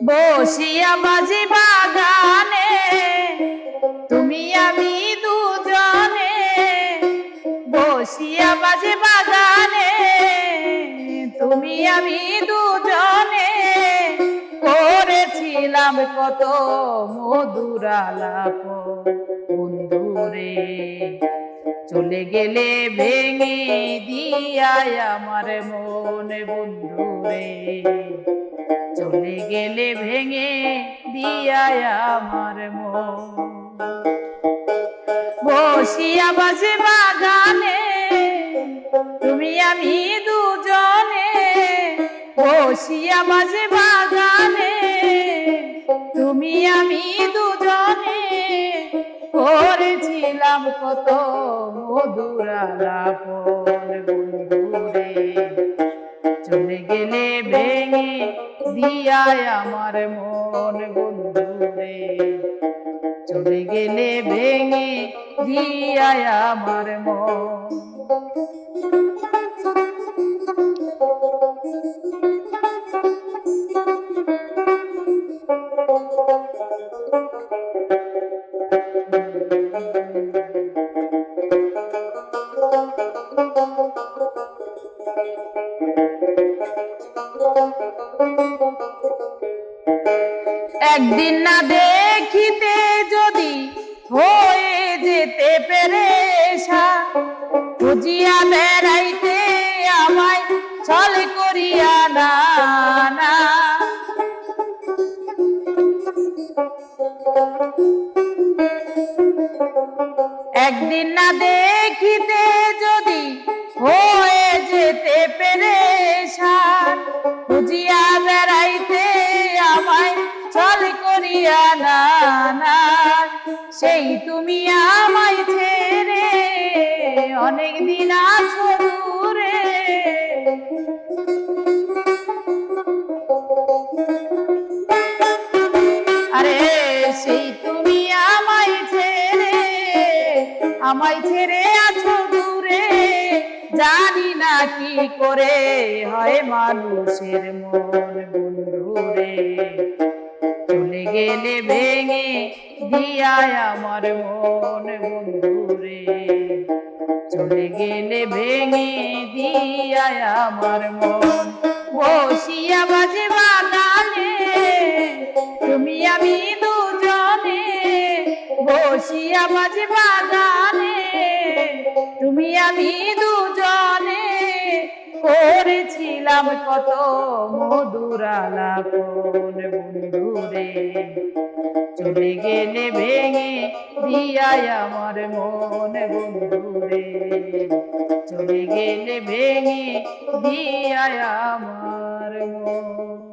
বসিয়া বাজি বাগানে তুমি আমি দুজনে, বসিয়া বাজি বাগানে তুমি আমি দুজনে, করেছিলাম কত মধুর আলাপ বন্ধুরে। চলে গেলে ভেঙে দিয়া আমার মন বন্ধুরে, চলে গেলে ভেঙে দিয়া আমার মন। বসিয়া বাজে বাগানে তুমি আমি দুজনে, বসিয়া বাজে বাগানে তুমি আমি দুজনে, করেছিলাম কত মধুর আলাপ বন্ধুরে। চলে গেলে ভেঙে দিয়া আমার মন বন্ধুরে, চলে গেলে ভেঙে দিয়া আমার মন। একদিন না দেখিতে যদি হয়ে যেতে পেরেশান, খুঁজিয়া বেড়াইতে আমায় ছল করিয়া না না। একদিন না দেখিতে যদি হয়ে যেতে পেরেশান, খুঁজিয়া বেড়াইতে আমায় ছল করিয়া না না। সেই তুমি আমায় ছেড়ে অনেক দিন আছো দূরে, আরে সেই তুমি আমায় ছেড়ে আছো দূরে। জানি না কি করে হয় মানুষের মন বন্ধুরে, চলে গেলে ভেঙে দিয়া আমার মন বন্ধুরে, চলে গেলে ভেঙে দিয়া আমার মন। বসিয়া বাজে বাগানে তুমি আমি দুজনে, বসিয়া বাজে বাগানে তুমি আমি দুজনে, করেছিলাম কত মধুর আলাপ বন্ধুরে। চলে গেলে ভেঙে দিয়া আমার মন বন্ধুরে, চলে গেলে ভেঙে দিয়া আমার মন।